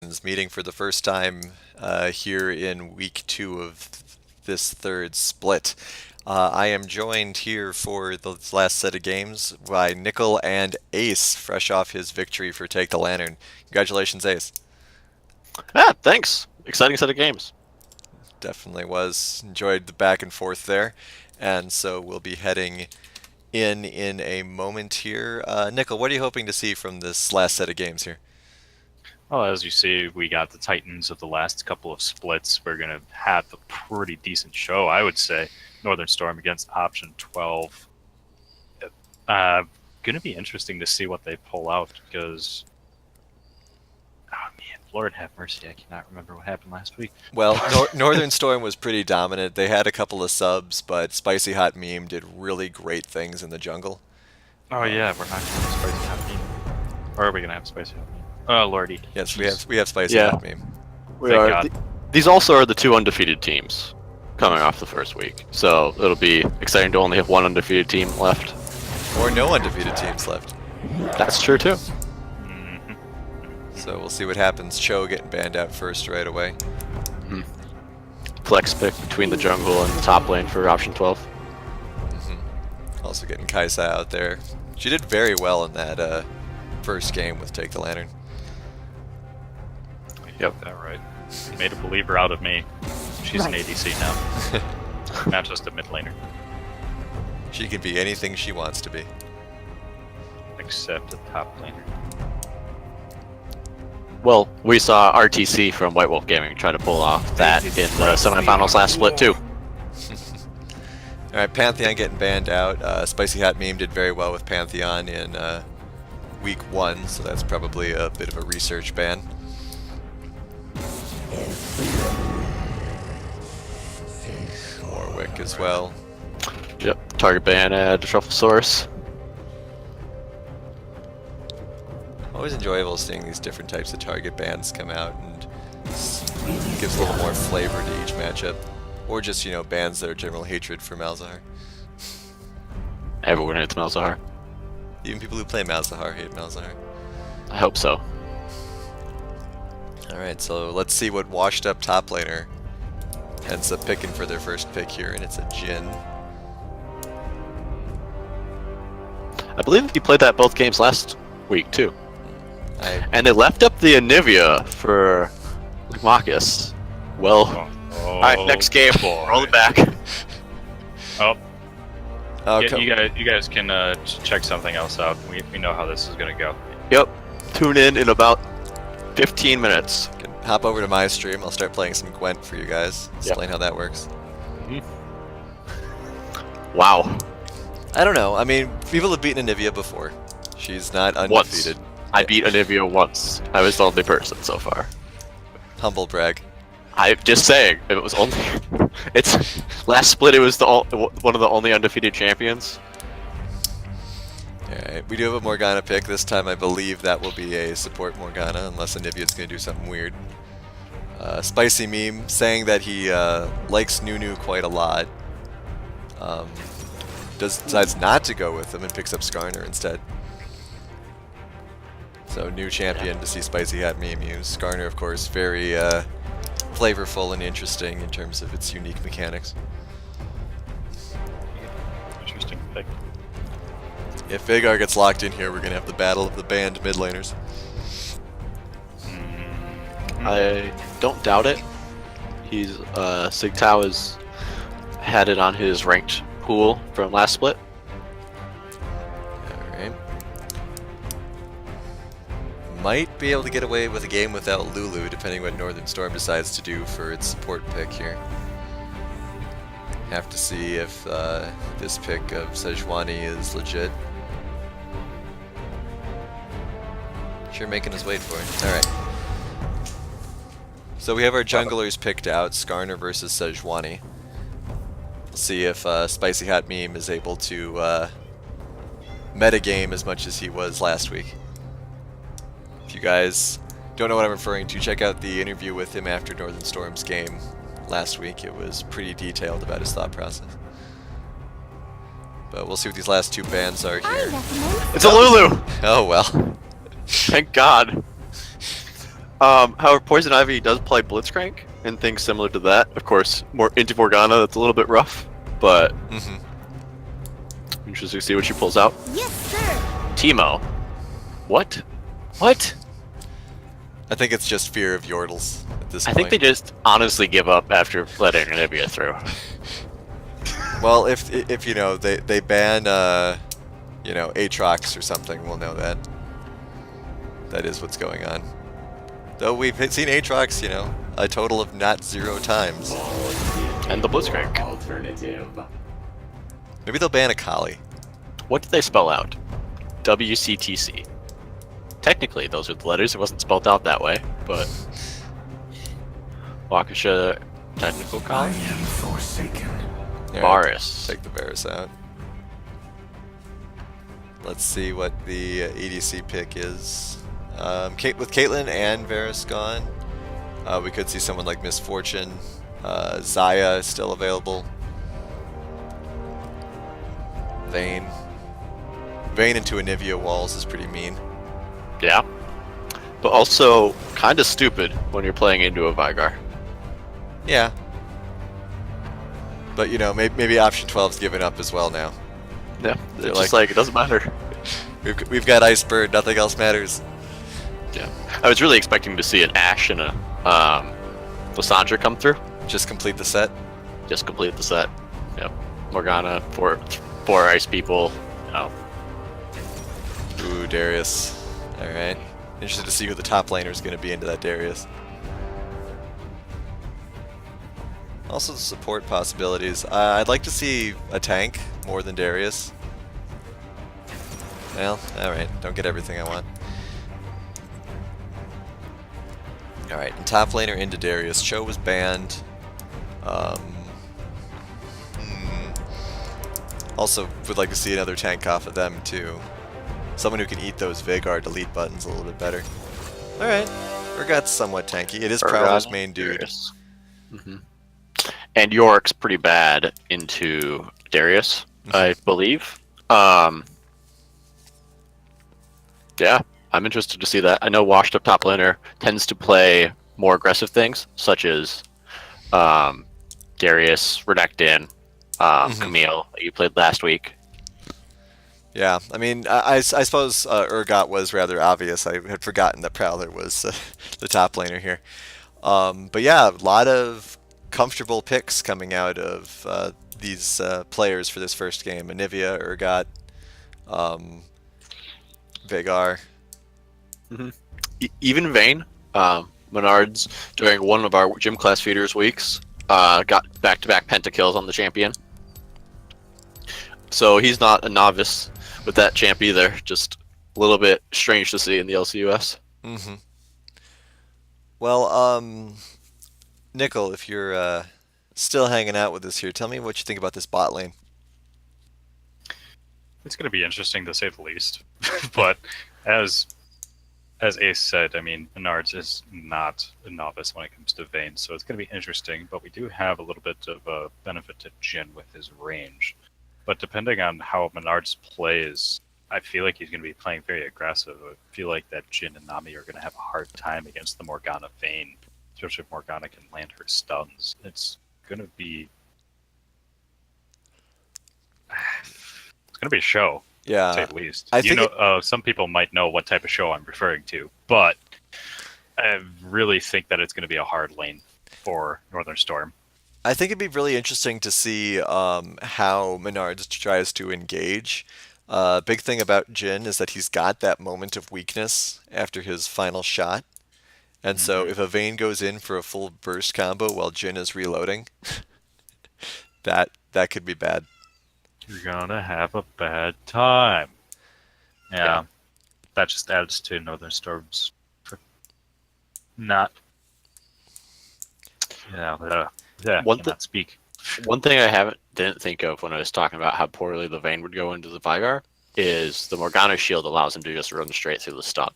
Legends meeting for the first time here in week 2 of this third split. I am joined here for the last set of games by Nickel and Ace, fresh off his victory for Take the Lantern. Congratulations, Ace. Yeah, thanks. Exciting set of games. Definitely was. Enjoyed the back and forth there. And so we'll be heading in a moment here. Nickel, what are you hoping to see from this last set of games here? Well, as you see, we got the Titans of the last couple of splits. We're going to have a pretty decent show, I would say. Northern Storm against Option 12. Going to be interesting to see what they pull out because, oh man, Lord have mercy, I cannot remember what happened last week. Well, Northern Storm was pretty dominant. They had a couple of subs, but Spicy Hot Meme did really great things in the jungle. Oh yeah, we're not going to have Spicy Hot Meme. Or are we going to have Spicy Hot Meme? Oh, Lordy. Yes, we have Spicy Yeah. Hot Meme. We Thank are. God. These also are the two undefeated teams coming off the first week, so it'll be exciting to only have one undefeated team left. Or no undefeated teams left. That's true too. Mhm. So we'll see what happens. Cho getting banned out first right away. Flex pick between the jungle and the top lane for option 12. Also getting Kaisa out there. She did very well in that first game with Take the Lantern. Yep. That right. Made a believer out of me. She's an ADC now. Not just a mid laner. She can be anything she wants to be. Except a top laner. Well, we saw RTC from White Wolf Gaming try to pull off that in the semifinals last split too. Alright, Pantheon getting banned out. Spicy Hot Meme did very well with Pantheon in week 1, so that's probably a bit of a research ban. Warwick as well. Yep. Target ban at Shuffle Source. Always enjoyable seeing these different types of target bans come out and gives a little more flavor to each matchup. Or just, you know, bans that are general hatred for Malzahar. Everyone hates Malzahar. Even people who play Malzahar hate Malzahar. I hope so. Alright, so let's see what washed up top laner ends up picking for their first pick here, and it's a Jhin. I believe he played that both games last week too. And they left up the Anivia for Marcus. Well, alright, next game. Roll it back. Oh, Oh, you guys can check something else out. We know how this is going to go. Yep. Tune in about 15 minutes. can hop over to my stream. I'll start playing some Gwent for you guys. Explain how that works. Wow. I don't know. I mean, people have beaten Anivia before. She's not undefeated. Once. I beat Anivia once. I was the only person so far. Humble brag. I'm just saying, it was only. It's last split. It was one of the only undefeated champions. Alright, we do have a Morgana pick. This time I believe that will be a support Morgana, unless Anivia's going to do something weird. Spicy Meme saying that he likes Nunu quite a lot. Decides not to go with him and picks up Skarner instead. So new champion to see Spicy Hot Meme use. Skarner, of course, very flavorful and interesting in terms of its unique mechanics. Interesting pick. If Vagar gets locked in here, we're going to have the battle of the banned mid laners. I don't doubt it. He's Sigtao has had it on his ranked pool from last split. Alright. Might be able to get away with a game without Lulu, depending what Northern Storm decides to do for its support pick here. Have to see if this pick of Sejuani is legit. Sure making us wait for it. Alright. So we have our junglers picked out, Skarner versus Sejuani. We'll see if Spicy Hot Meme is able to metagame as much as he was last week. If you guys don't know what I'm referring to, check out the interview with him after Northern Storm's game last week. It was pretty detailed about his thought process. But we'll see what these last two bans are here. It's a Lulu! Oh well. Thank God. However, Poison Ivy does play Blitzcrank and things similar to that. Of course, more into Morgana, that's a little bit rough, but interesting to see what she pulls out. Yes, sir. Teemo. What? What? I think it's just fear of Yordles at this I point. think they just honestly give up after letting Anivia through. Well, if you know they ban you know, Aatrox or something, we'll know that. That is what's going on. Though we've seen Aatrox, you know, a total of not 0 times. And the Blitzcrank. Alternative. Maybe they'll ban Akali. What did they spell out? WCTC. Technically, those are the letters. It wasn't spelled out that way, but Waukesha Technical I College. am forsaken. Yeah, Varus. Take the Varus out. Let's see what the EDC pick is. With Caitlyn and Varus gone, we could see someone like Misfortune. Zaya is still available. Vayne. Vayne into Anivia walls is pretty mean. Yeah. But also kind of stupid when you're playing into a Vigar. Yeah. But you know, maybe option 12's given up as well now. Yeah. They're It's just like, it doesn't matter. We've got Icebird, nothing else matters. Yeah. I was really expecting to see an Ashe and a Lysandra come through. Just complete the set. Just complete the set. Yep. Morgana, four ice people. Oh. Ooh, Darius. Alright. Interested to see who the top laner is going to be into that Darius. Also the support possibilities. I'd like to see a tank more than Darius. Well, alright. Don't get everything I want. Alright, and top laner into Darius. Cho was banned. Also, would like to see another tank off of them too. Someone who can eat those Veigar delete buttons a little bit better. Alright, Urgot's somewhat tanky. It is Prowler's main dude. And York's pretty bad into Darius, I believe. Yeah, I'm interested to see that. I know washed up top laner tends to play more aggressive things, such as Darius, Renekton, Camille that you played last week. Yeah, I mean, I suppose Urgot was rather obvious. I had forgotten that Prowler was the top laner here. But yeah, a lot of comfortable picks coming out of these players for this first game. Anivia, Urgot, Veigar. Even Vayne, Menards, during one of our gym class feeders weeks, got back-to-back pentakills on the champion. So he's not a novice with that champ either. Just a little bit strange to see in the LCUS. Well, Nickel, if you're still hanging out with us here, tell me what you think about this bot lane. It's going to be interesting to say the least. But as Ace said, I mean, Menards is not a novice when it comes to Vayne, so it's going to be interesting. But we do have a little bit of a benefit to Jhin with his range. But depending on how Menards plays, I feel like he's going to be playing very aggressive. I feel like that Jhin and Nami are going to have a hard time against the Morgana Vayne, especially if Morgana can land her stuns. It's going to be a show, Yeah, to say the least. I think some people might know what type of show I'm referring to, but I really think that it's going to be a hard lane for Northern Storm. I think it'd be really interesting to see how Menards tries to engage. Big thing about Jhin is that he's got that moment of weakness after his final shot. And so if a Vayne goes in for a full burst combo while Jhin is reloading, that could be bad. You're gonna have a bad time. Yeah. That just adds to Northern Storm's not. Cannot speak. One thing I didn't think of when I was talking about how poorly the Vayne would go into the Vigar is the Morgana shield allows him to just run straight through the stun.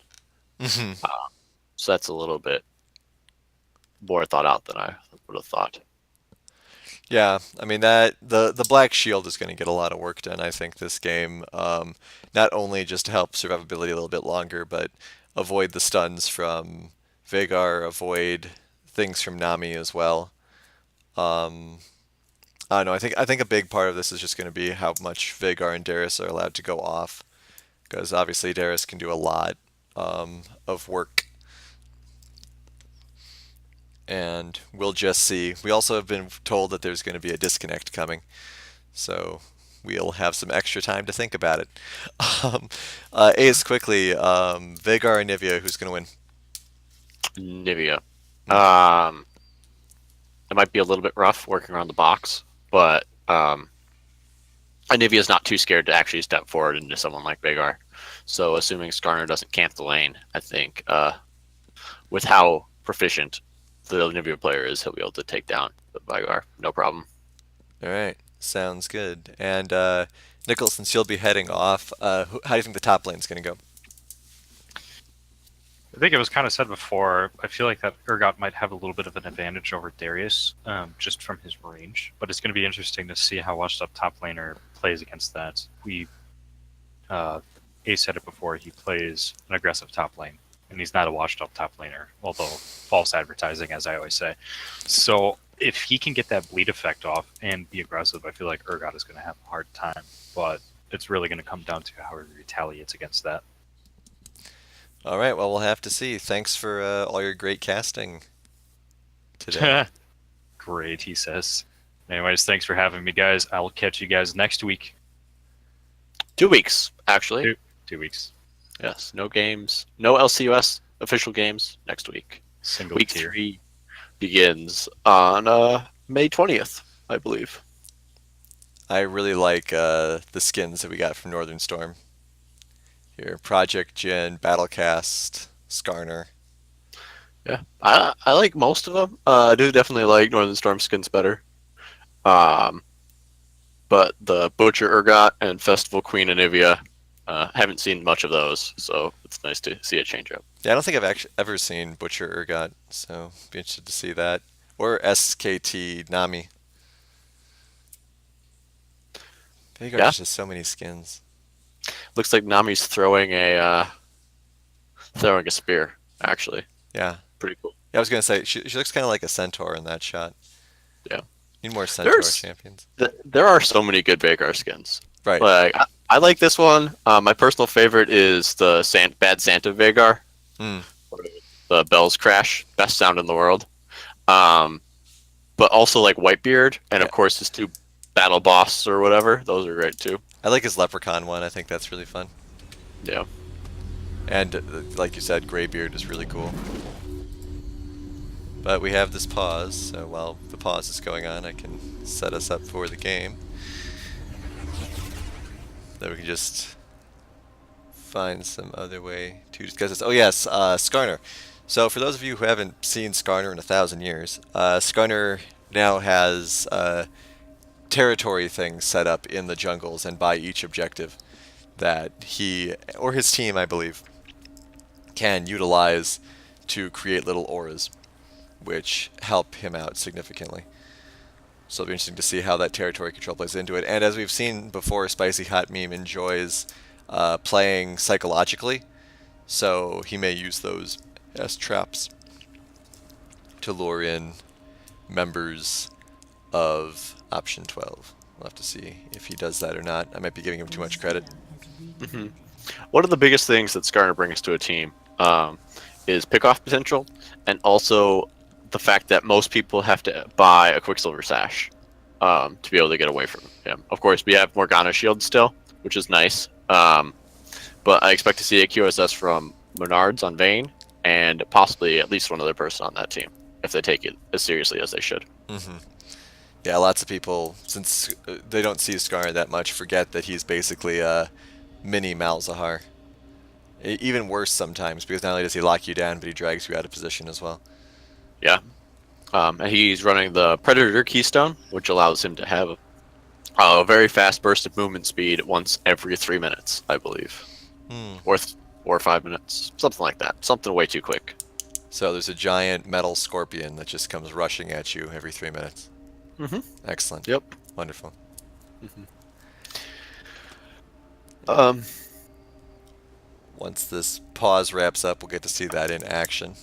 So that's a little bit more thought out than I would have thought. Yeah, I mean that the Black Shield is going to get a lot of work done, I think, this game. Not only just to help survivability a little bit longer, but avoid the stuns from Vagar avoid things from Nami as well. Um, I don't know. I think a big part of this is just going to be how much Vagar and Darius are allowed to go off, because obviously Darius can do a lot of work, and we'll just see. We also have been told that there's going to be a disconnect coming, so we'll have some extra time to think about it. Ace, quickly, Vagar and Nivea, who's going to win? Nivea. It might be a little bit rough working around the box, but Nivea's not too scared to actually step forward into someone like Vagar. So assuming Skarner doesn't camp the lane, I think with how proficient the Nivea player is, he'll be able to take down the Vagar, no problem. All right, sounds good. And Nickel, since you'll be heading off, how do you think the top lane's going to go? I think it was kind of said before. I feel like that Urgot might have a little bit of an advantage over Darius, just from his range. But it's going to be interesting to see how washed up top laner plays against that. Ace said it before. He plays an aggressive top lane, and he's not a washed up top laner. Although false advertising, as I always say. So if he can get that bleed effect off and be aggressive, I feel like Urgot is going to have a hard time. But it's really going to come down to how he retaliates against that. All right, well, we'll have to see. Thanks for all your great casting today. Great, he says. Anyways, thanks for having me, guys. I'll catch you guys next week. 2 weeks, actually. 2 weeks. Yes, no games. No LCUS official games next week. Single Week tier. 3 begins on May 20th, I believe. I really like the skins that we got from Northern Storm. Here, Project Jin, Battlecast, Skarner. Yeah, I like most of them. I do definitely like Northern Storm skins better. But the Butcher Urgot and Festival Queen Anivia, haven't seen much of those, so it's nice to see a change up. Yeah, I don't think I've actually ever seen Butcher Urgot, so be interested to see that. Or SKT Nami. Vagar's Yeah. just so many skins. Looks like Nami's throwing a spear. Actually, Yeah. pretty cool. Yeah, I was gonna say she looks kind of like a centaur in that shot. Yeah. Need more centaur There's champions. there are so many good Vagar skins. Right. Like I like this one. My personal favorite is the Bad Santa Vagar. Mm. The bells crash, best sound in the world. But also like Whitebeard, and of course his 2 battle boss or whatever. Those are great too. I like his leprechaun one. I think that's really fun. Yeah. And like you said, Greybeard is really cool. But we have this pause, so while the pause is going on, I can set us up for the game. Then we can just find some other way to discuss this. Oh yes, Skarner. So for those of you who haven't seen Skarner in 1,000 years, Skarner now has territory things set up in the jungles and by each objective that he, or his team I believe, can utilize to create little auras, which help him out significantly. So it'll be interesting to see how that territory control plays into it. And as we've seen before, Spicy Hot Meme enjoys playing psychologically, so he may use those as traps to lure in members of Option 12. We'll have to see if he does that or not. I might be giving him too much credit. Mm-hmm. One of the biggest things that Skarner brings to a team is pick-off potential, and also the fact that most people have to buy a Quicksilver Sash to be able to get away from him. Of course, we have Morgana Shield still, which is nice, but I expect to see a QSS from Menards on Vayne, and possibly at least one other person on that team, if they take it as seriously as they should. Mm-hmm. Yeah, lots of people, since they don't see Skarner that much, forget that he's basically a mini Malzahar. Even worse sometimes, because not only does he lock you down, but he drags you out of position as well. Yeah. And he's running the Predator Keystone, which allows him to have a very fast burst of movement speed once every 3 minutes, I believe. Or 5 minutes. Something like that. Something way too quick. So there's a giant metal scorpion that just comes rushing at you every 3 minutes. Mm-hmm. Excellent. Yep. Wonderful. Mm-hmm. Once this pause wraps up, we'll get to see that in action.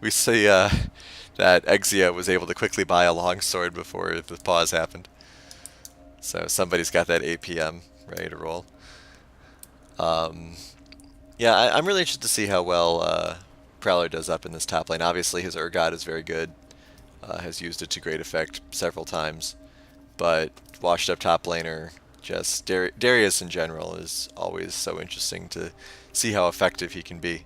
We see that Exia was able to quickly buy a longsword before the pause happened. So somebody's got that APM ready to roll. Yeah, I'm really interested to see how well Prowler does up in this top lane. Obviously, his Urgot is very good. Has used it to great effect several times. But washed up top laner, just Darius in general is always so interesting to see how effective he can be.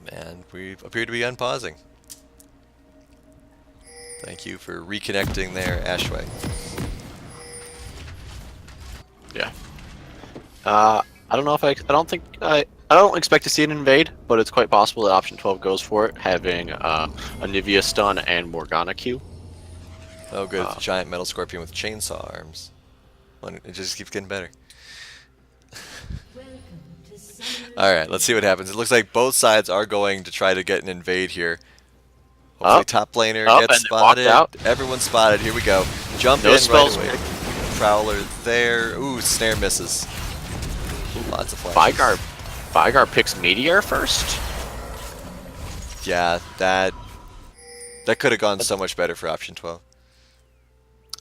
And we appear to be unpausing. Thank you for reconnecting there, Ashway. Yeah. I don't know if I don't think I don't expect to see an invade, but it's quite possible that option 12 goes for it, having a Nivea stun and Morgana Q. Oh good, it's a giant metal scorpion with chainsaw arms. It just keeps getting better. Alright, let's see what happens. It looks like both sides are going to try to get an invade here. Hopefully top laner gets spotted. Everyone's spotted. Here we go. Jump in right away. Prowler there. Ooh, snare misses. Ooh, lots of flashes. Vygar picks Meteor first? Yeah, that could have gone so much better for option 12.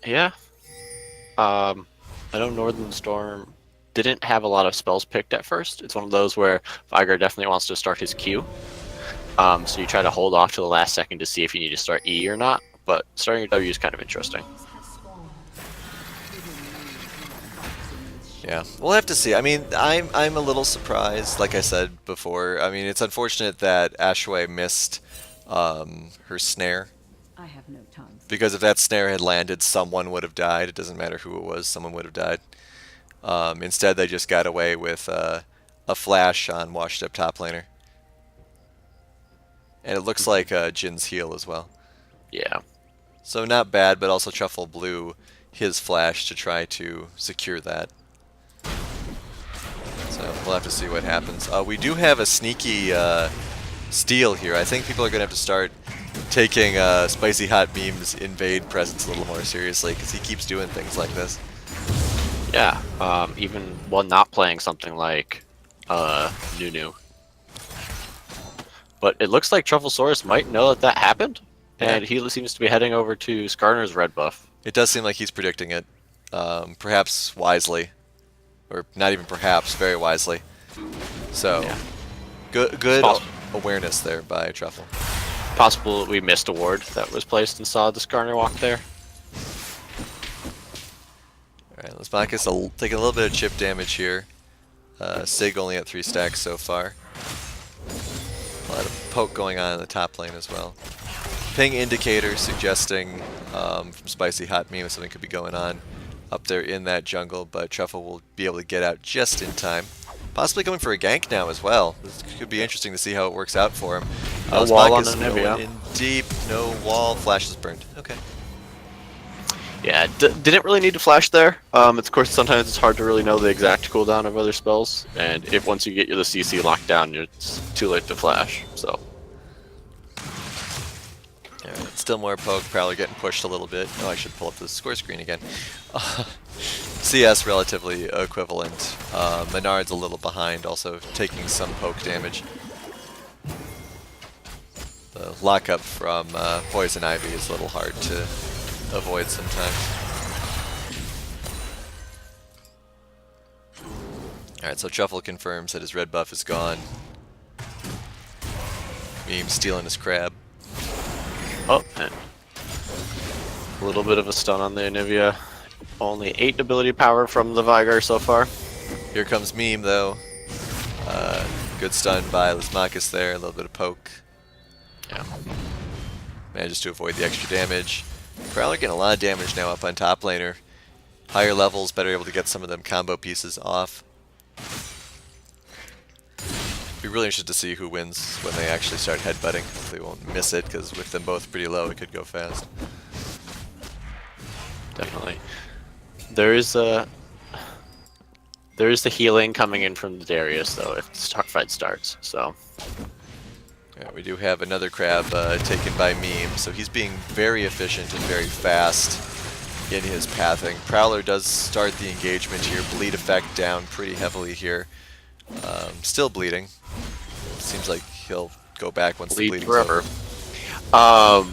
Yeah. I know Northern Storm didn't have a lot of spells picked at first. It's one of those where Vygar definitely wants to start his Q. So you try to hold off to the last second to see if you need to start E or not, but starting your W is kind of interesting. Yeah, we'll have to see. I mean, I'm a little surprised, like I said before. I mean, it's unfortunate that Ashway missed her snare. I have no time. Because if that snare had landed, someone would have died. It doesn't matter who it was, someone would have died. Instead, they just got away with a flash on washed up top laner. And it looks like Jin's heal as well. Yeah. So not bad, but also Truffle blew his flash to try to secure that. So we'll have to see what happens. We do have a sneaky steal here. I think people are going to have to start taking Spicy Hot Beam's invade presence a little more seriously, because he keeps doing things like this. Yeah, even while not playing something like Nunu. But it looks like Trufflesaurus might know that happened, and he seems to be heading over to Skarner's red buff. It does seem like he's predicting it, perhaps wisely, or not even perhaps, very wisely. So, yeah. good awareness there by Truffle. Possible we missed a ward that was placed and saw the Skarner walk there. Alright, Lasmakis taking a little bit of chip damage here. Sig only at 3 stacks so far. A lot of poke going on in the top lane as well. Ping indicator suggesting from Spicy Hot Meme something could be going on up there in that jungle, but Truffle will be able to get out just in time. Possibly going for a gank now as well. This could be interesting to see how it works out for him. No wall on the Nivea. In deep, no wall, flash is burned. Okay. Yeah, didn't really need to flash there. Of course, sometimes it's hard to really know the exact cooldown of other spells, and if once you get the CC locked down, it's too late to flash. So. Alright, still more poke. Prowler getting pushed a little bit. Oh, I should pull up the score screen again. CS relatively equivalent. Menard's a little behind, also taking some poke damage. The lockup from Poison Ivy is a little hard to avoid sometimes. Alright, so Truffle confirms that his red buff is gone. Meme stealing his crab. Oh, and a little bit of a stun on the Nivea. Only 8 ability power from the Vygar so far. Here comes Meme though. Good stun by Lasmakis there, a little bit of poke. Yeah. Manages to avoid the extra damage. Prowler getting a lot of damage now up on top laner. Higher levels, better able to get some of them combo pieces off. Be really interested to see who wins when they actually start headbutting. Hopefully won't miss it, because with them both pretty low, it could go fast. Definitely. There is the healing coming in from the Darius though if the fight starts. So. Yeah, we do have another crab taken by Meme, so he's being very efficient and very fast in his pathing. Prowler does start the engagement here. Bleed effect down pretty heavily here. Still bleeding. Seems like he'll go back once the Bleed bleeding's forever. over.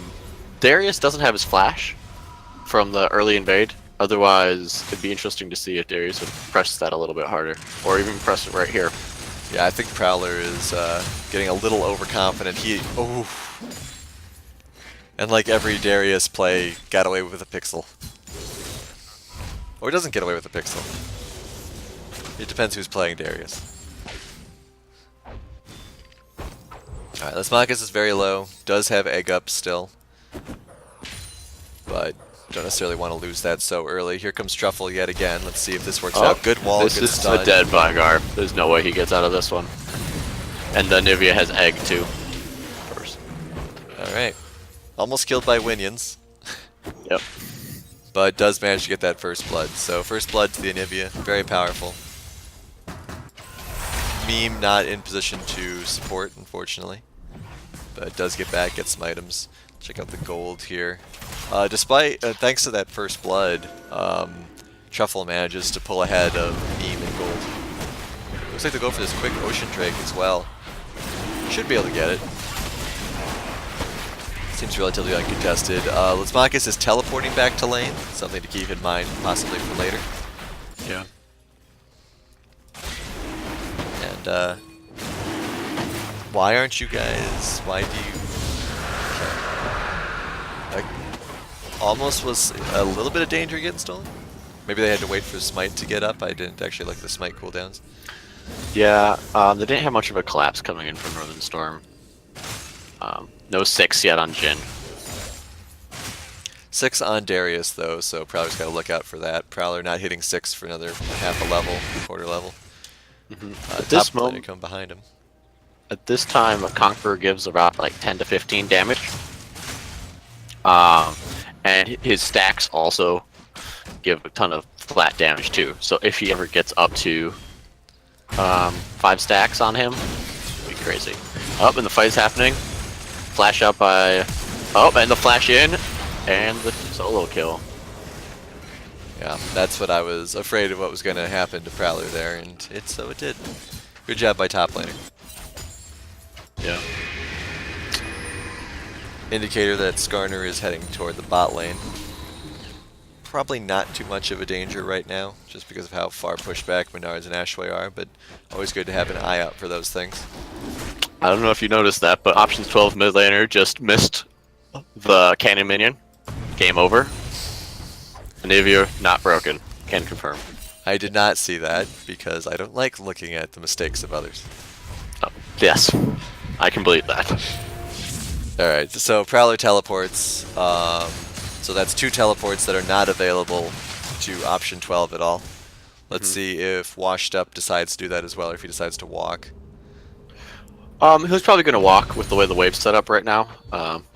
Darius doesn't have his flash from the early invade. Otherwise, it'd be interesting to see if Darius would press that a little bit harder, or even press it right here. Yeah, I think Prowler is getting a little overconfident. And like every Darius play, got away with a pixel. Or doesn't get away with a pixel. It depends who's playing Darius. Alright, Lesmachus is very low. Does have egg up still. But don't necessarily want to lose that so early. Here comes Truffle yet again. Let's see if this works out. Good wall, This good is stun. a dead Vigar. There's no way he gets out of this one. And the Nivea has egg too. First. Alright. Almost killed by Winions. Yep. But does manage to get that first blood. So first blood to the Anivia. Very powerful. Meme not in position to support, unfortunately. But does get back, get some items. Check out the gold here. Despite, thanks to that first blood, Truffle manages to pull ahead of Meme in gold. Looks like they'll go for this quick Ocean Drake as well. Should be able to get it. Seems relatively uncontested. Lesmachus is teleporting back to lane. Something to keep in mind, possibly for later. Yeah. And, why aren't you guys... Why do you... Almost was a little bit of danger getting stolen. Maybe they had to wait for Smite to get up. I didn't actually look at the Smite cooldowns. Yeah, they didn't have much of a collapse coming in from Northern Storm. No 6 yet on Jhin. 6 on Darius though, so Prowler's got to look out for that. Prowler not hitting 6 for another half a level, quarter level. At this top laner moment, come behind him. at this time, a Conqueror gives about like 10 to 15 damage. And his stacks also give a ton of flat damage too. So if he ever gets up to 5 stacks on him, it'd be crazy. Up and the fight's happening. Flash out by... Oh, and the flash in. And the solo kill. Yeah, that's what I was afraid of what was going to happen to Prowler there, and so it did. Good job by top laner. Yeah. Indicator that Skarner is heading toward the bot lane. Probably not too much of a danger right now, just because of how far pushed back Menards and Ashway are, but always good to have an eye out for those things. I don't know if you noticed that, but Options 12 mid laner just missed the cannon minion. Game over. Anivia not broken. Can confirm. I did not see that, because I don't like looking at the mistakes of others. Oh, yes. I can believe that. Alright, so Prowler teleports. So that's 2 teleports that are not available to option 12 at all. Let's see if Washed Up decides to do that as well, or if he decides to walk. He's probably going to walk with the way the wave's set up right now.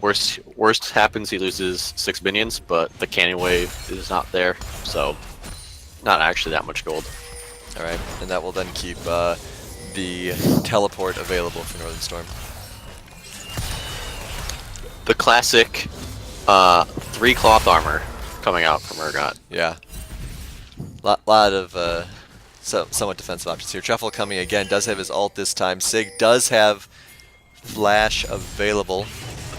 Worst happens, he loses 6 minions, but the cannon wave is not there, so not actually that much gold. Alright, and that will then keep the teleport available for Northern Storm. The classic 3 cloth armor coming out from Urgot. Yeah. Lot of somewhat defensive options here. Truffle coming again, does have his ult this time. Sig does have flash available.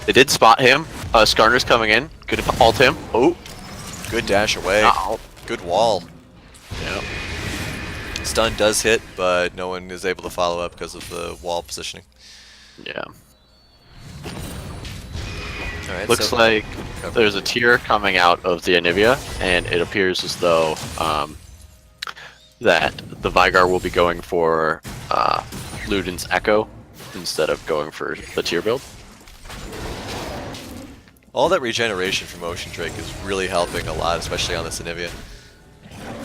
They did spot him. Skarner's coming in. Good to ult him. Oh. Good dash away. Ow. Good wall. Yeah. Stun does hit, but no one is able to follow up because of the wall positioning. Yeah. Alright, Looks so like there's a tier coming out of the Anivia, and it appears as though that the Vigar will be going for Luden's Echo instead of going for the tier build. all that regeneration from Ocean Drake is really helping a lot, especially on this Anivia.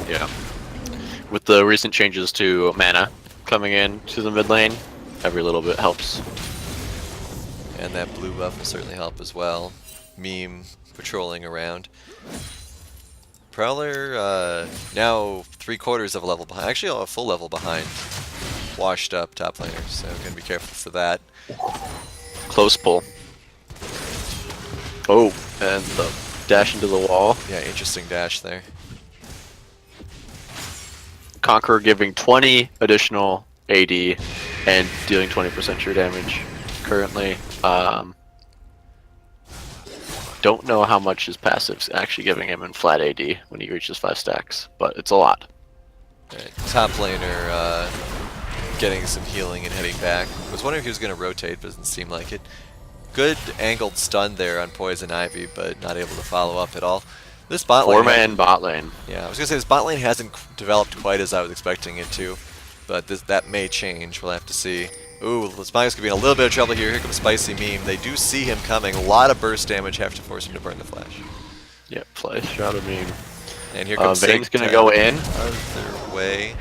Yeah. With the recent changes to mana coming in to the mid lane, every little bit helps. And that blue buff will certainly help as well. Meme patrolling around. Prowler now 3/4 of a level behind. Actually, a full level behind. Washed up top laner, so gonna be careful for that. Close pull. Oh, and the dash into the wall. Yeah, interesting dash there. Conqueror giving 20 additional AD and dealing 20% true damage currently. Don't know how much his passive's actually giving him in flat AD when he reaches 5 stacks, but it's a lot. Right, top laner getting some healing and heading back. I was wondering if he was going to rotate, but doesn't seem like it. Good angled stun there on Poison Ivy, but not able to follow up at all. This bot lane... 4-man bot lane. Yeah, I was going to say this bot lane hasn't developed quite as I was expecting it to, but that may change. We'll have to see. Ooh, Lasmagos could be in a little bit of trouble here. Here comes Spicy Meme. They do see him coming. A lot of burst damage, have to force him to burn the flash. Yep, flash shot of Meme. And here comes Vayne's gonna go in. Out of their way.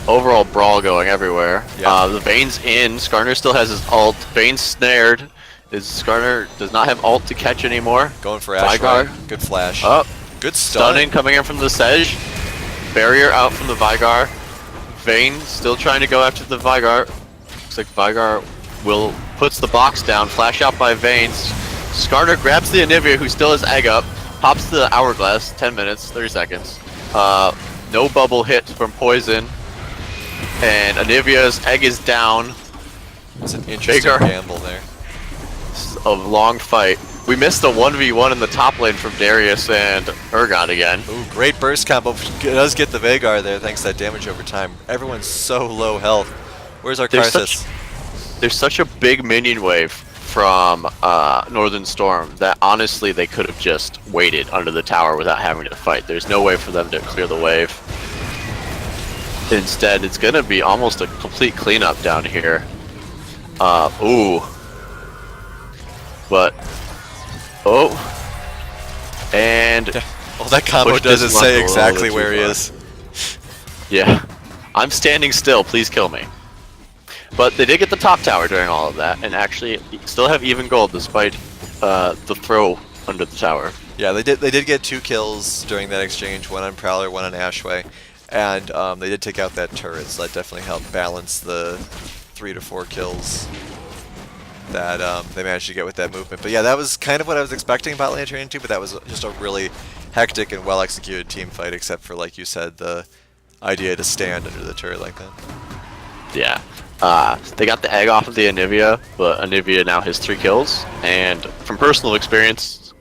Overall brawl going everywhere. Yeah. The Vayne's in. Skarner still has his ult. Vayne's snared. Skarner does not have ult to catch anymore. Going for Ash. Good flash. Up. Good stun. Stunning coming in from the Sedge. Barrier out from the Vigar. Vayne still trying to go after the Vigar. Looks like Vigar puts the box down. Flash out by Vayne. Skarner grabs the Anivia, who still has egg up. Pops the hourglass. 10 minutes, 30 seconds. No bubble hit from Poison. And Anivia's egg is down. It's an interesting gamble there. A long fight. We missed a 1v1 in the top lane from Darius and Urgot again. Ooh, great burst combo. Does get the Veigar there thanks to that damage over time. Everyone's so low health. Where's our Karthus? There's such a big minion wave from Northern Storm that honestly they could have just waited under the tower without having to fight. There's no way for them to clear the wave. Instead, it's going to be almost a complete cleanup down here. Ooh. But... Oh. And... Well, that combo doesn't say exactly where he is. Yeah. I'm standing still, please kill me. But they did get the top tower during all of that, and actually still have even gold despite the throw under the tower. Yeah, they did get 2 kills during that exchange, 1 on Prowler, 1 on Ashway. And they did take out that turret, so that definitely helped balance the 3 to 4 kills that they managed to get with that movement. But yeah, that was kind of what I was expecting bot lane to turn into, but that was just a really hectic and well-executed team fight, except for, like you said, the idea to stand under the turret like that. Yeah. They got the egg off of the Anivia, but Anivia now has 3 kills, and from personal experience,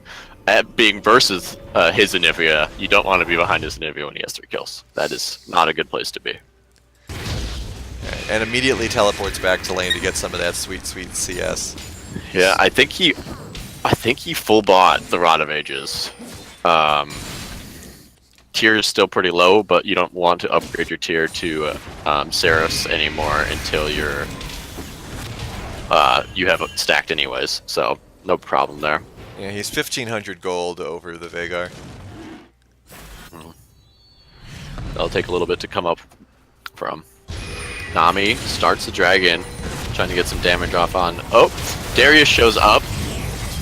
at being versus his Anivia, you don't want to be behind his Anivia when he has 3 kills. That is not a good place to be. Right, and immediately teleports back to lane to get some of that sweet, sweet CS. Yeah, I think he full bought the Rod of Ages. Tier is still pretty low, but you don't want to upgrade your tier to Seraphs anymore until you have it stacked anyways. So no problem there. Yeah, he's 1,500 gold over the Veigar. That'll take a little bit to come up from. Nami starts the dragon, trying to get some damage off on. Oh, Darius shows up.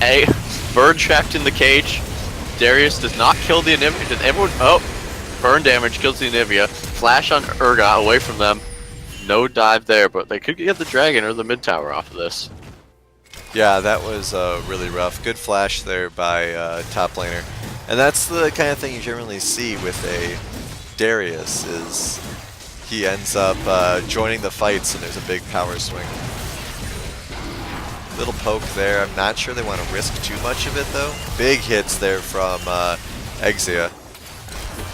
A bird trapped in the cage. Darius does not kill the Anivia. Does everyone? Oh, burn damage kills the Anivia. Flash on Urgot away from them. No dive there, but they could get the dragon or the mid tower off of this. Yeah, that was really rough. Good flash there by top laner. And that's the kind of thing you generally see with a Darius, is he ends up joining the fights and there's a big power swing. Little poke there. I'm not sure they want to risk too much of it though. Big hits there from Exia.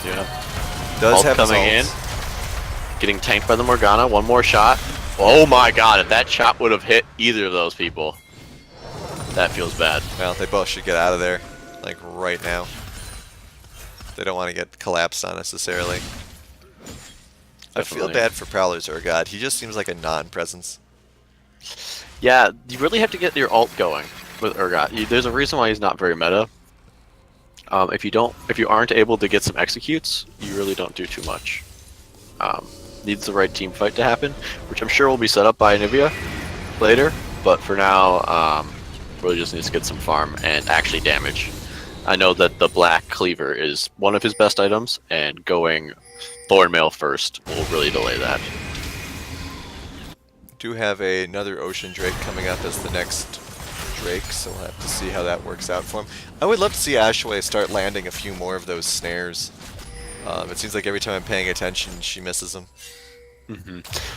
Yeah. Does Ult have coming in. Getting tanked by the Morgana. One more shot. Oh my god, if that shot would have hit either of those people. That feels bad. Well, they both should get out of there, like right now. They don't want to get collapsed on necessarily. Definitely. I feel bad for Prowler's Urgot. He just seems like a non-presence. Yeah, you really have to get your ult going with Urgot. There's a reason why he's not very meta. If you aren't able to get some executes, you really don't do too much. Needs the right team fight to happen, which I'm sure will be set up by Anivia later. But for now, really just needs to get some farm and actually damage. I know that the Black Cleaver is one of his best items, and going Thornmail first will really delay that. Do have another Ocean Drake coming up as the next Drake, so we'll have to see how that works out for him. I would love to see Ashway start landing a few more of those snares. It seems like every time I'm paying attention, she misses them.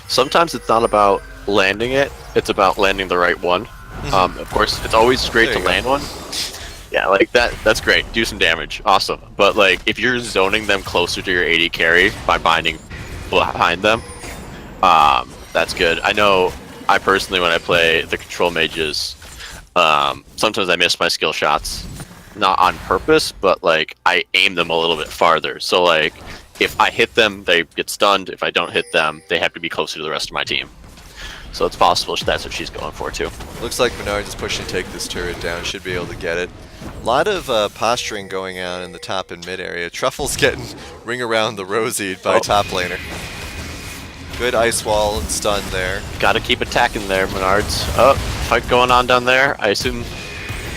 Sometimes it's not about landing it; it's about landing the right one. Of course, it's always great to land one. Yeah, like that's great. Do some damage. Awesome. But like if you're zoning them closer to your AD carry by binding behind them, that's good. I know I personally, when I play the control mages, sometimes I miss my skill shots. Not on purpose, but like I aim them a little bit farther. So like if I hit them, they get stunned. If I don't hit them, they have to be closer to the rest of my team. So it's possible that's what she's going for too. Looks like Menard is pushing to take this turret down. Should be able to get it. A lot of posturing going on in the top and mid area. Truffle's getting ring around the rosied by top laner. Good ice wall and stun there. Gotta keep attacking there, Menards. Oh, fight going on down there. I assume.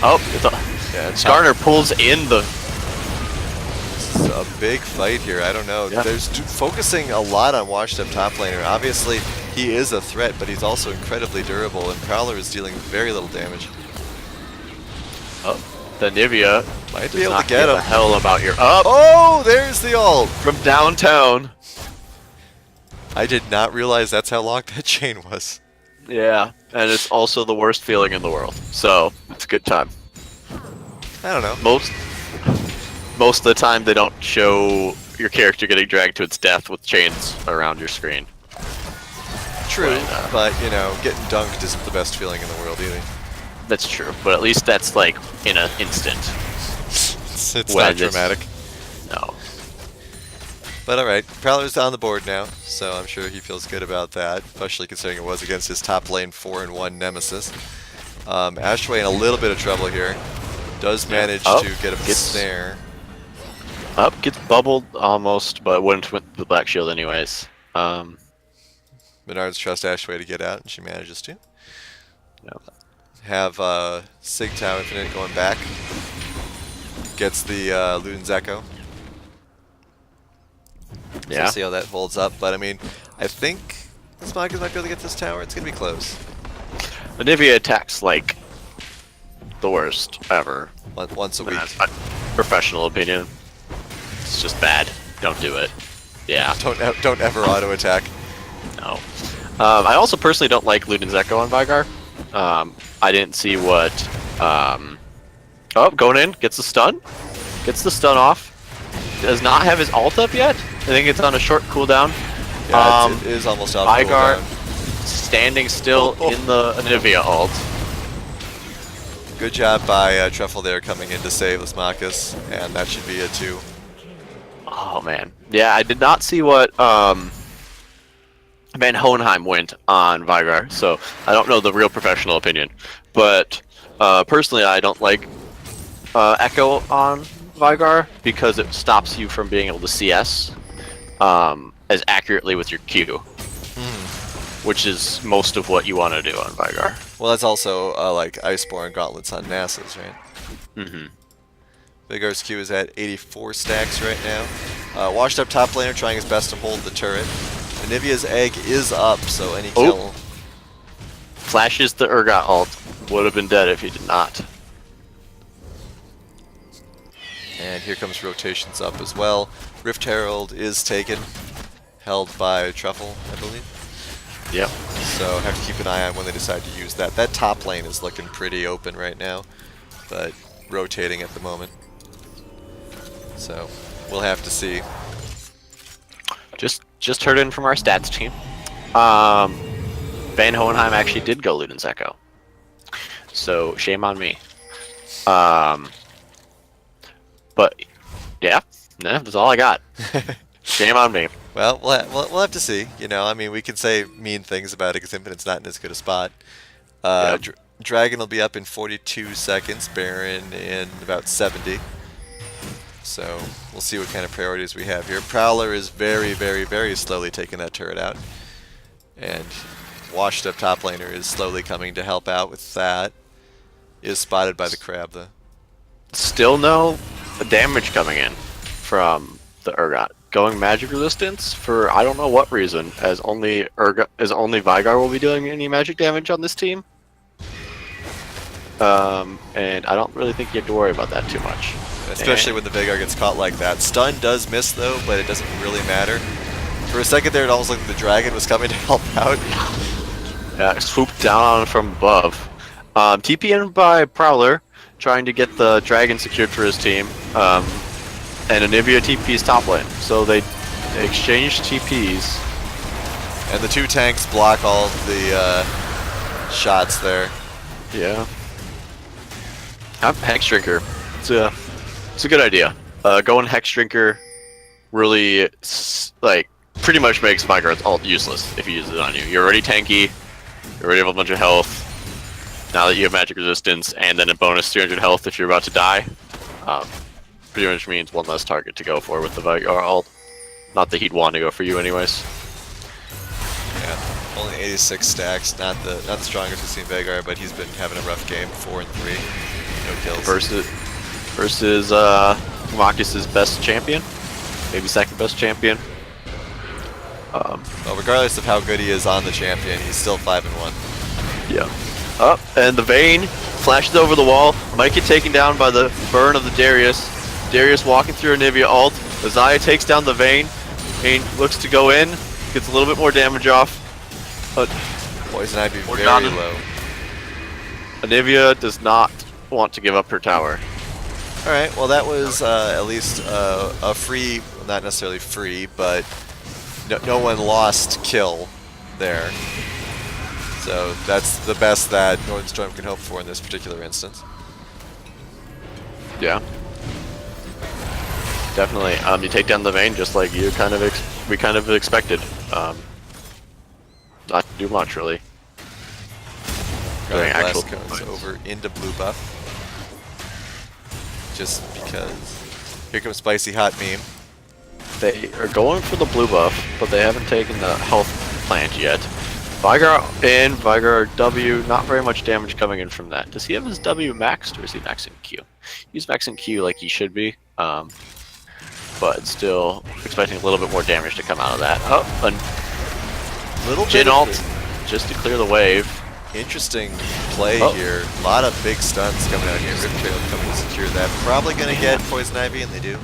Oh, Skarner pulls in the. This is a big fight here. I don't know. Yeah. There's focusing a lot on washed up top laner. Obviously, he is a threat, but he's also incredibly durable, and Prowler is dealing very little damage. Oh, the Nivea Might be able to get him. The hell about your up. Oh, there's the ult From downtown. I did not realize that's how long that chain was. Yeah, and it's also the worst feeling in the world. So it's a good time. I don't know. Most of the time, they don't show your character getting dragged to its death with chains around your screen. True, but you know, getting dunked isn't the best feeling in the world either. That's true, but at least that's like in an instant. It's not dramatic. No. But alright, Prowler's on the board now, so I'm sure he feels good about that, especially considering it was against his top lane 4-1 nemesis. Ashway in a little bit of trouble here. Does manage to get a snare. Up, gets bubbled almost, but wouldn't with the Black Shield anyways. Menards trust Ashway to get out, and she manages to. No. Have Sigtao Infinite going back. Gets the Luden's Echo. So Yeah. we'll see how that holds up, but I mean, I think Smoggers might be able to get this tower. It's going to be close. The Nivea attacks like the worst ever. Once a week. Professional opinion. It's just bad. Don't do it. Yeah. Don't ever auto attack. No. I also personally don't like Luden's Echo on Vygar. I didn't see what. Oh, going in, gets the stun. Gets the stun off. Does not have his ult up yet. I think it's on a short cooldown. Yeah, it is almost off Vygar cooldown. standing still in the Nivea ult. Good job by Truffle there coming in to save Lismakis, and that should be a 2. Oh man, yeah, I did not see what Van Hohenheim went on Vygar, so I don't know the real professional opinion. But personally, I don't like Echo on Vygar because it stops you from being able to CS as accurately with your Q, which is most of what you want to do on Vygar. Well, that's also like Iceborne Gauntlets on Nasus, right? Mm-hmm. Vygar's Q is at 84 stacks right now. Washed up top laner trying his best to hold the turret. Anivia's egg is up, so any kill. Flashes the Urgot ult. Would have been dead if he did not. And here comes rotations up as well. Rift Herald is taken, held by Truffle, I believe. Yep. So have to keep an eye on when they decide to use that. That top lane is looking pretty open right now, but rotating at the moment. So we'll have to see. Just heard in from our stats team. Van Hohenheim actually did go Luden's Echo. So shame on me. But yeah, that's all I got. Shame on me. Well, we'll have to see. You know, I mean, we can say mean things about it because Infinite's not in as good a spot. Yep. Dragon will be up in 42 seconds. Baron in about 70. So we'll see what kind of priorities we have here. Prowler is very, very, very slowly taking that turret out. And washed up top laner is slowly coming to help out with that. Is spotted by the crab though. Still no damage coming in from the Urgot. Going magic resistance for I don't know what reason, as only Vygar will be doing any magic damage on this team. And I don't really think you have to worry about that too much. Especially when the Vygar gets caught like that. Stun does miss though, but it doesn't really matter. For a second there, it almost looked like the dragon was coming to help out. Yeah, swooped down on him from above. TP in by Prowler, trying to get the dragon secured for his team. And Anivia TP's top lane. So they exchanged TPs. And the 2 tanks block all of the shots there. Yeah. Hex Drinker. It's a good idea. Going Hex Drinker really, like, pretty much makes Vigard's ult useless if you use it on you. You're already tanky, you already have a bunch of health. Now that you have magic resistance, and then a bonus 300 health if you're about to die, pretty much means one less target to go for with the Vigard ult. Not that he'd want to go for you anyways. Yeah, only 86 stacks, not the strongest we've seen Veigar, but he's been having a rough game, 4 and 3, no kills. Versus Marcus's best champion, maybe second best champion. Well, regardless of how good he is on the champion, he's still 5 and 1. Yeah. Up, and the Vayne flashes over the wall. Might get taken down by the burn of the Darius. Darius walking through Anivia ult. Azaya takes down the Vayne. Vayne looks to go in, gets a little bit more damage off. But Poison Ivy very not low. Anivia does not want to give up her tower. Alright, well that was at least a free, not necessarily free, but no one lost kill there. So that's the best that Northern Storm can hope for in this particular instance. Yeah. Definitely. You take down the Vayne just like you we kind of expected. Not too much really. Blast Actual goes over into blue buff. Just because. Here comes Spicy Hot Meme. They are going for the blue buff, but they haven't taken the health plant yet. Vigor in, Vigor W, not very much damage coming in from that. Does he have his W maxed, or is he maxing Q? He's maxing Q like he should be, but still expecting a little bit more damage to come out of that. Oh, a Little Jin bit ult, of just to clear the wave. interesting play here. A lot of big stuns coming out here. Rip Trail coming to secure that. Probably going to get Poison Ivy, and they do.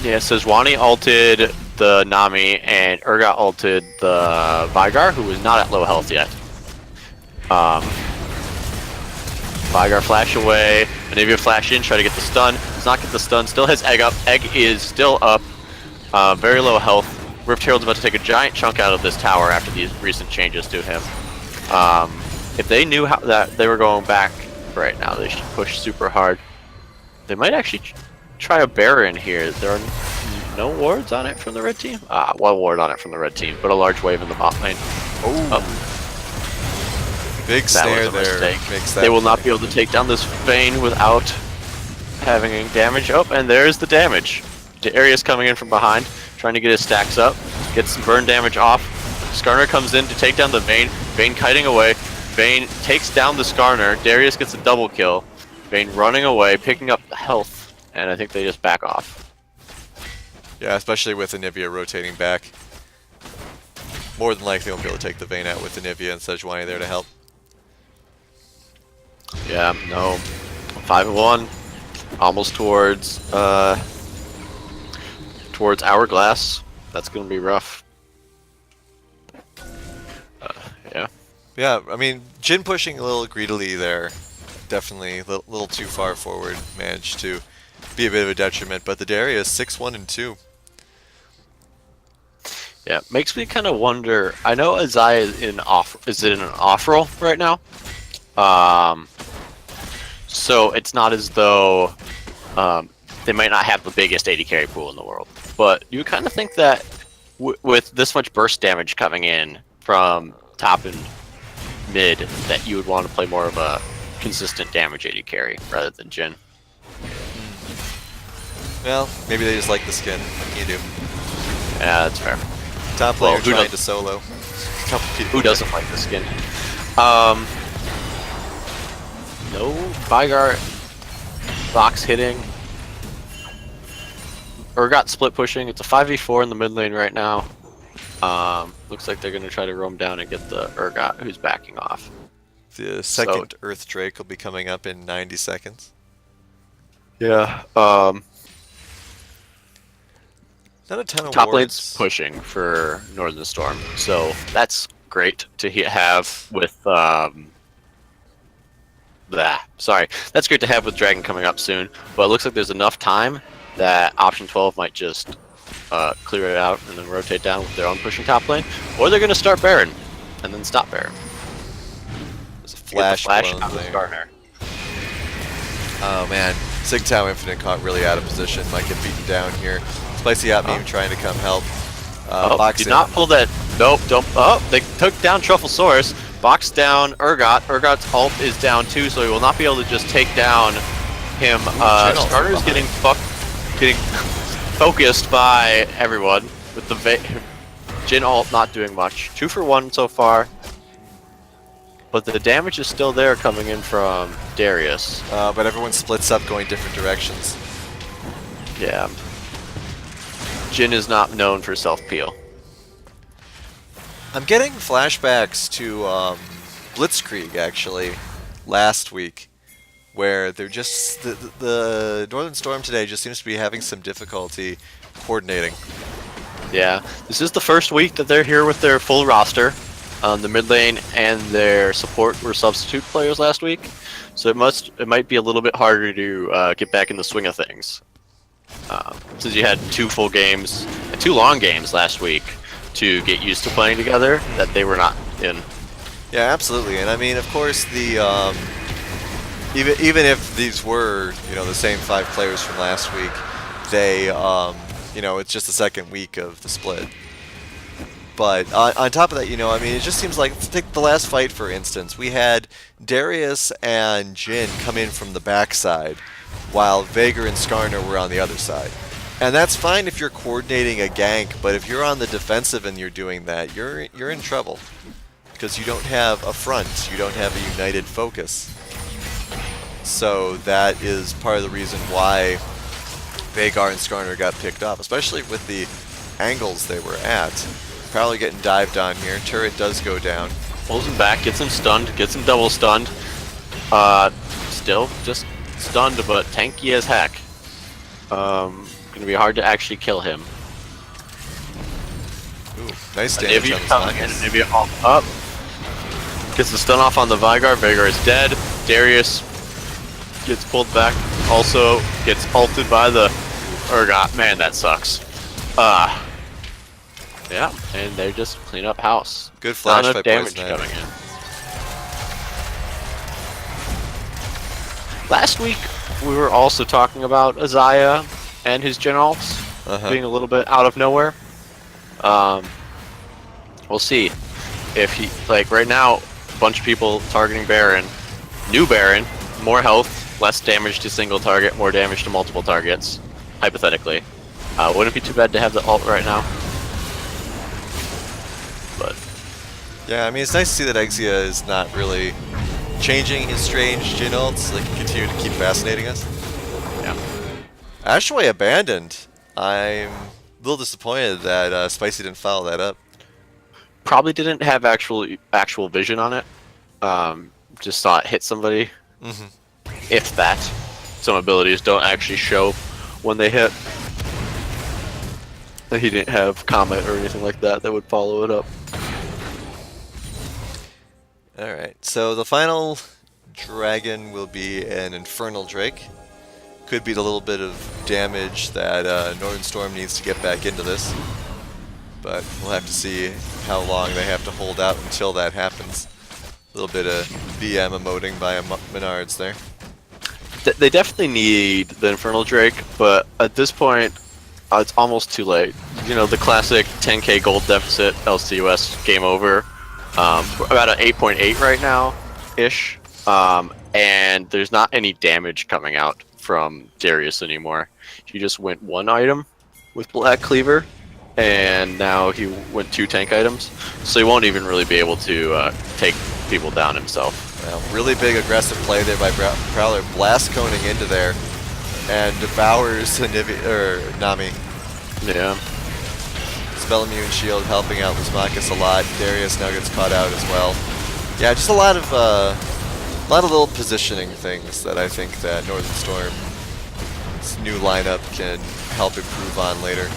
Yeah, Sejuani ulted the Nami, and Urgot ulted the Vigor, who was not at low health yet. Vigor flash away, Anivia flash in, try to get the stun. Does not get the stun, still has Egg up. Egg is still up, very low health. Rift Herald's about to take a giant chunk out of this tower after these recent changes to him. If they knew how that they were going back right now, they should push super hard. They might actually try a Baron here. There are no wards on it from the red team? One ward on it from the red team, but a large wave in the bot lane. Oh. Big snare there. Makes that they will not be able to take down this Vayne without having any damage. Oh, and there's the damage. Darius coming in from behind, trying to get his stacks up, gets some burn damage off. Skarner comes in to take down the Vayne. Vayne kiting away. Vayne takes down the Skarner. Darius gets a double kill. Vayne running away, picking up the health, and I think they just back off. Yeah, especially with Anivia rotating back. More than likely won't be able to take the Vayne out with Anivia and Sejuani there to help. Yeah, no. 5-1. Almost towards Hourglass. That's gonna be rough. Yeah. Yeah, I mean, Jin pushing a little greedily there. Definitely a little too far forward. Managed to be a bit of a detriment, but the Darius 6-1 and 2. Yeah, makes me kind of wonder. I know Azaya is in an off roll right now, so it's not as though they might not have the biggest AD carry pool in the world. But you kind of think that with this much burst damage coming in from top and mid, that you would want to play more of a consistent damage AD carry rather than Jin. Well, maybe they just like the skin. You do. Yeah, that's fair. Top Well, player trying to solo. Who doesn't like the skin? No Vigor box hitting. Urgot split pushing. It's a 5v4 in the mid lane right now. Looks like they're going to try to roam down and get the Urgot, who's backing off. The second Earth Drake will be coming up in 90 seconds. Yeah. Not a ton of Top wards. lane's pushing for Northern Storm, so that's great to have with that's great to have with Dragon coming up soon. But it looks like there's enough time that option 12 might just clear it out and then rotate down with their own pushing top lane, or they're going to start Baron and then stop Baron. There's a flash blown out of there. Garner. Oh man, Sigtow Infinite caught really out of position. Might get beaten down here. Spicy Hot Meme trying to come help. Did not pull that. Nope, don't. Oh, they took down Trufflesaurus. Box down Urgot. Urgot's ult is down too, so he will not be able to just take down him. Starter's getting focused by everyone with the Jin ult not doing much. 2 for 1 so far. But the damage is still there coming in from Darius. But everyone splits up going different directions. Yeah. Jin is not known for self-peel. I'm getting flashbacks to Blitzkrieg, actually, last week, where they're just... The Northern Storm today just seems to be having some difficulty coordinating. Yeah, this is the first week that they're here with their full roster. The mid lane and their support were substitute players last week, so it might be a little bit harder to get back in the swing of things. Since you had 2 full games and 2 long games last week to get used to playing together that they were not in. Yeah, absolutely. And I mean, of course, the even if these were the same 5 players from last week, they it's just the second week of the split. But on top of that, I mean, it just seems like, take the last fight for instance, we had Darius and Jin come in from the backside, while Veigar and Skarner were on the other side. And that's fine if you're coordinating a gank, but if you're on the defensive and you're doing that, you're in trouble. Because you don't have a front, you don't have a united focus. So that is part of the reason why Veigar and Skarner got picked off, especially with the angles they were at. Probably getting dived on here. Turret does go down. Pulls him back, gets him stunned, gets him double stunned. Still just stunned, but tanky as heck. Gonna be hard to actually kill him. Ooh, nice damage on this Anivia all up. Gets the stun off on the Veigar. Veigar is dead. Darius gets pulled back. Also gets ulted by the Urgot. Man, that sucks. Yeah, and they just clean up house. Good flash Not by enough damage Poison coming in. Last week, we were also talking about Isaiah and his gen ults being a little bit out of nowhere. We'll see if he, right now, a bunch of people targeting Baron. New Baron, more health, less damage to single target, more damage to multiple targets, hypothetically. Wouldn't be too bad to have the ult right now. But yeah, I mean, it's nice to see that Exia is not really changing his strange Jin ults. They can continue to keep fascinating us. yeah. Ashway abandoned. I'm a little disappointed that Spicy didn't follow that up. Probably didn't have actual vision on it. Just saw it hit somebody. If that. Some abilities don't actually show when they hit. He didn't have Comet or anything like that that would follow it up. Alright, so the final dragon will be an Infernal Drake. Could be the little bit of damage that Northern Storm needs to get back into this. But we'll have to see how long they have to hold out until that happens. A little bit of VM emoting by Menards there. They definitely need the Infernal Drake, but at this point, it's almost too late. The classic 10k gold deficit, LCUS, game over. We're about an 8.8 right now-ish. And there's not any damage coming out from Darius anymore. He just went 1 item with Black Cleaver, and now he went 2 tank items. So he won't even really be able to take people down himself. Well, really big aggressive play there by Prowler, blast coning into there, and devours Nami. Yeah. Spell Immune Shield helping out Lusmakis a lot. Darius now gets caught out as well. Yeah, just a lot of little positioning things that I think that Northern Storm's new lineup can help improve on later.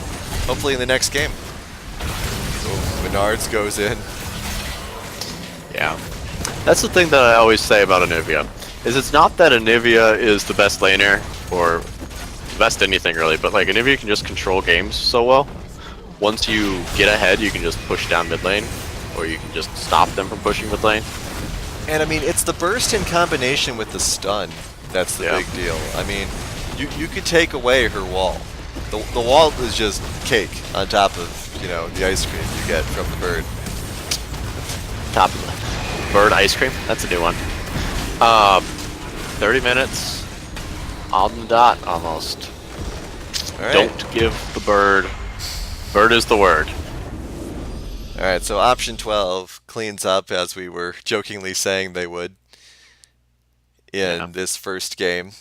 hopefully in the next game. So Menards goes in. Yeah. That's the thing that I always say about Anivia, is it's not that Anivia is the best laner, or the best anything really, but like Anivia can just control games so well. Once you get ahead, you can just push down mid lane, or you can just stop them from pushing mid lane. And I mean, it's the burst in combination with the stun that's the big deal. I mean, you could take away her wall. The wall is just cake on top of, you know, the ice cream you get from the bird. Top of the bird ice cream. That's a new one. 30 minutes on the dot almost. All right. Don't give the bird. Bird is the word. All right, so option 12 cleans up as we were jokingly saying they would in this first game.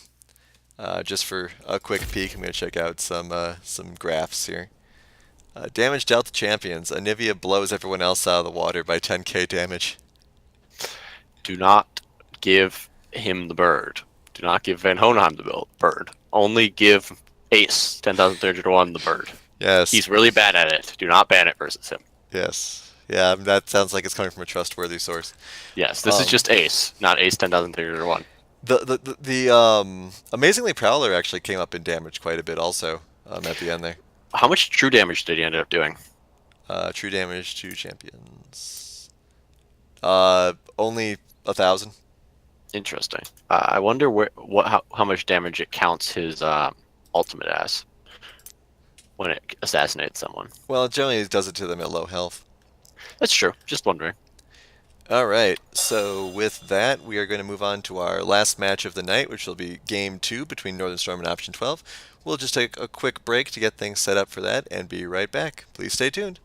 Just for a quick peek, I'm going to check out some graphs here. Damage dealt to champions. Anivia blows everyone else out of the water by 10k damage. Do not give him the bird. Do not give Van Honheim the bird. Only give Ace 10,301 the bird. Yes. He's really bad at it. Do not ban it versus him. Yes. Yeah, that sounds like it's coming from a trustworthy source. Yes, this is just Ace, not Ace 10,301. The amazingly Prowler actually came up in damage quite a bit also at the end there. How much true damage did he end up doing? True damage to champions. Only 1,000. Interesting. I wonder how much damage it counts his ultimate as when it assassinates someone. Well, it generally does it to them at low health. That's true. Just wondering. All right, so with that, we are going to move on to our last match of the night, which will be Game 2 between Northern Storm and Option 12. We'll just take a quick break to get things set up for that and be right back. Please stay tuned.